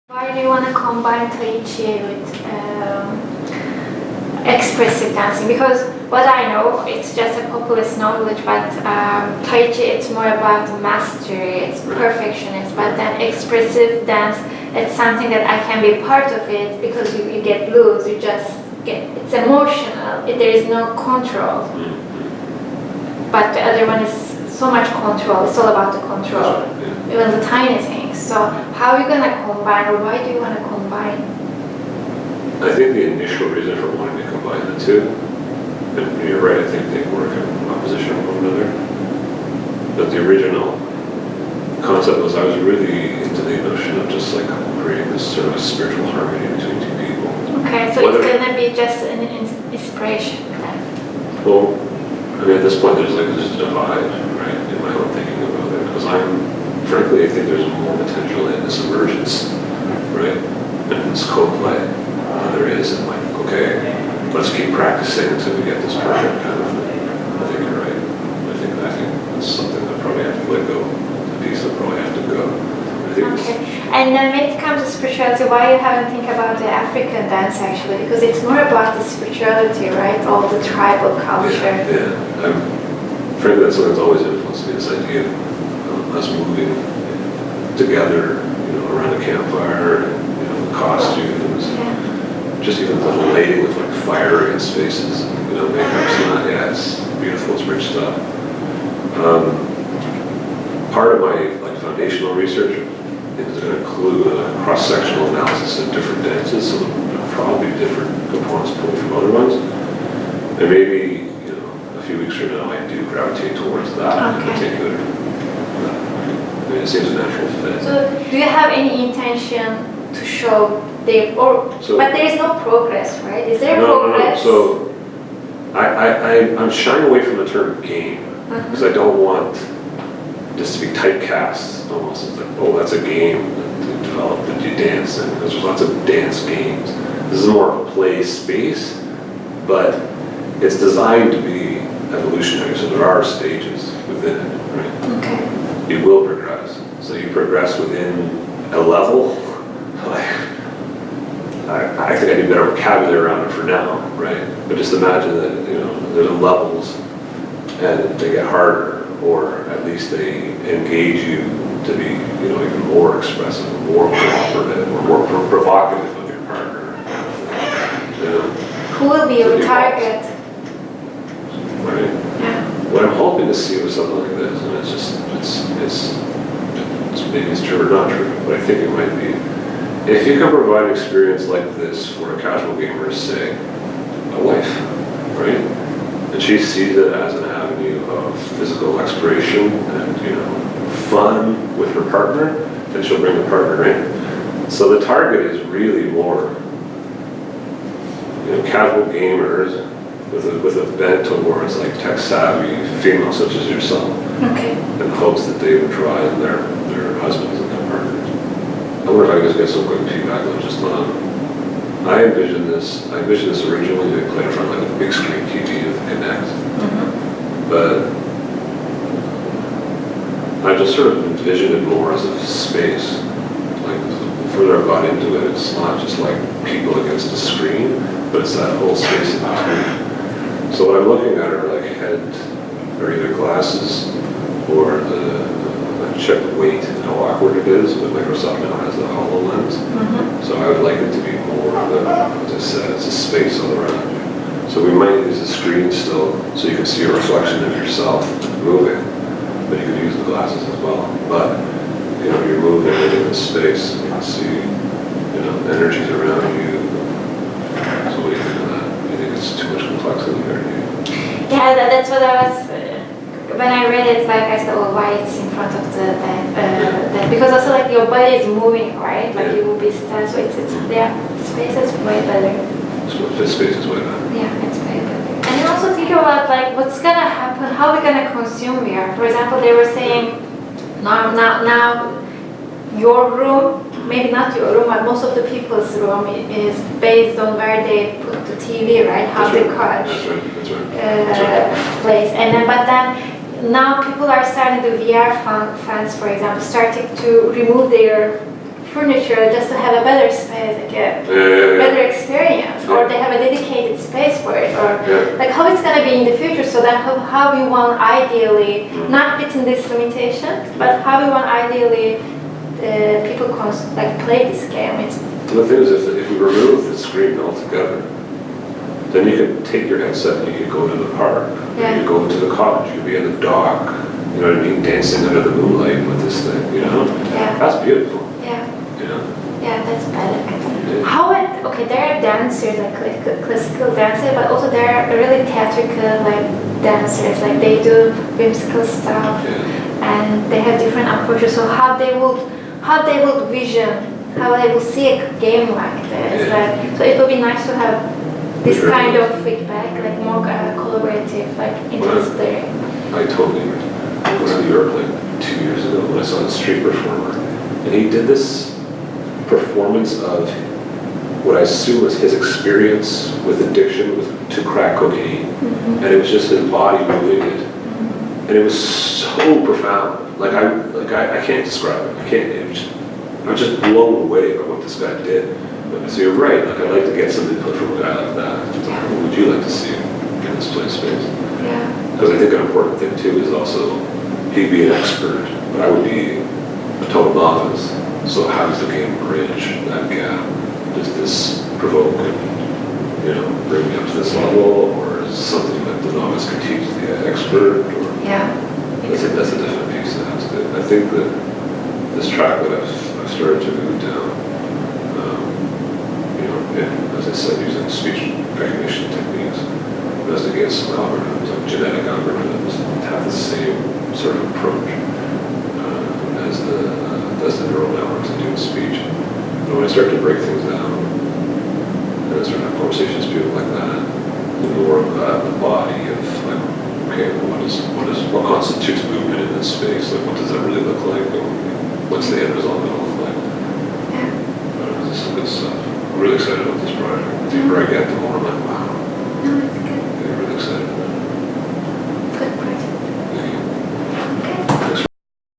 Why do you want to combine Tai Chi with expressive dancing? Because what I know, it's just a populist knowledge, but Tai Chi, it's more about mastery, it's perfectionist, but then expressive dance, it's something that I can be part of it because you get loose, you just get, it's emotional, there is no control. But the other one is so much control, it's all about the control, even the tiny things. So how are you going to combine, or why do you want to combine? I think the initial reason for wanting to combine the two, and you're right, I think they work in opposition to one another, but the original concept was I was really into the notion of just like creating this sort of spiritual harmony between two people. Okay, so it's going to be just an inspiration then? Well, I mean, at this point there's a divide, right, in my own thinking about it, because frankly, I think there's more potential in this emergence, right, and this co-play than there is in like, okay, let's keep practicing until we get this perfect kind of thing. I think you're right. I think that's something that probably have to let go, a piece that probably have to go. I think okay. And then when it comes to spirituality, why you haven't think about the African dance actually? Because it's more about the spirituality, right? All the tribal culture. Yeah. Frankly, that's something that's always influenced me, this idea of us moving together, around a campfire, and, costumes, just even the lighting with like fire against faces, makeup's not, it's beautiful, it's rich stuff. Part of my foundational research is going to include a cross-sectional analysis of different dances, so probably different components pulled from other ones. And maybe, a few weeks from now, I do gravitate towards that in particular. I mean, it seems a natural fit. So, do you have any intention to show but there is no progress, right? Is there progress? No. So, I'm shying away from the term game, because I don't want this to be typecast almost. It's like, oh, that's a game to develop that you dance in, because there's lots of dance games. This is more of a play space, but it's designed to be evolutionary, so there are stages within it, right? Okay. You will progress. So you progress within a level. I think I need better vocabulary around it for now, right? But just imagine that, there's levels and they get harder, or at least they engage you to be, even more expressive, more cooperative, or more provocative of your partner. Who will be your target? Right? Yeah. What I'm hoping to see with something like this, and it's maybe it's true or not true, but I think it might be. If you can provide an experience like this for a casual gamer, say, a wife, right? And she sees it as an avenue of physical exploration and, fun with her partner, then she'll bring the partner in. So the target is really more, casual gamers with a bent towards like tech-savvy females such as yourself. Okay. In the hopes that they would draw in their husbands and their partners. I wonder if I could just get some quick feedback on just I envisioned this originally to play in front of like a big screen TV with Connect. But I just sort of envisioned it more as a space. Like the further I got into it, it's not just like people against a screen, but it's that whole space in between. So what I'm looking at are like or either glasses or check the weight and how awkward it is, but Microsoft now has the HoloLens. So I would like it to be more of as I said, it's a space all around you. So we might use a screen still, so you can see a reflection of yourself moving, but you could use the glasses as well. But, you're moving in the space, you can see, energies around you. So what do you think of that? Do you think it's too much complexity there? Yeah, that's what I was... when I read it, I said, oh, why it's in front of that? Because also, your body is moving, right? You will be still, so it's space is way better. So space is way better. Yeah, it's way better. And then also think about, what's gonna happen, how we're gonna consume VR. For example, they were saying, now, your room, maybe not your room, but most of the people's room is based on where they put the TV, right? How the couch place. And then, but then now people are starting, the VR fans, for example, starting to remove their furniture just to have a better space, like a better experience, or they have a dedicated space for it, or like how it's gonna be in the future. So that how we want ideally, not within this limitation, but how we want ideally people like play this game. The thing is, if we remove the screen altogether, then you can take your headset and you can go to the park, you can go to the cottage, you can be in the dock, you know what I mean, dancing under the moonlight with this thing, you know? Yeah. That's beautiful. Yeah. You know? Yeah, that's better. Okay, there are dancers, like classical dancers, but also there are really theatrical like dancers, like they do whimsical stuff, and they have different approaches. So how they would vision, how they will see a game like this. Like, so it would be nice to have this kind of feedback, like more collaborative, like interdisciplinary. I totally agree. I was in Europe like 2 years ago when I saw the street performer, and he did this performance of what I assume was his experience with addiction to crack cocaine, and it was just his body moving it, and it was so profound. Like I can't describe it. I'm just blown away by what this guy did. But, so you're right. Like I'd like to get some input from a guy like that. What would you like to see in this play space? Yeah. Because I think an important thing too is also he'd be an expert, but I would be a total novice. So how does the game bridge that gap? Does this provoke and bring me up to this level, or is it something that the novice can teach the expert? Or that's a definite piece that has to. I think that this track that I've started to move down, and as I said, using speech recognition techniques, investigate some algorithms, like genetic algorithms, have the same sort of approach as the neural networks that do speech. And when I start to break things down, and I start to have conversations with people like that, the more of the body of like, okay, what constitutes movement in this space? Like, what does that really look like? What's the end result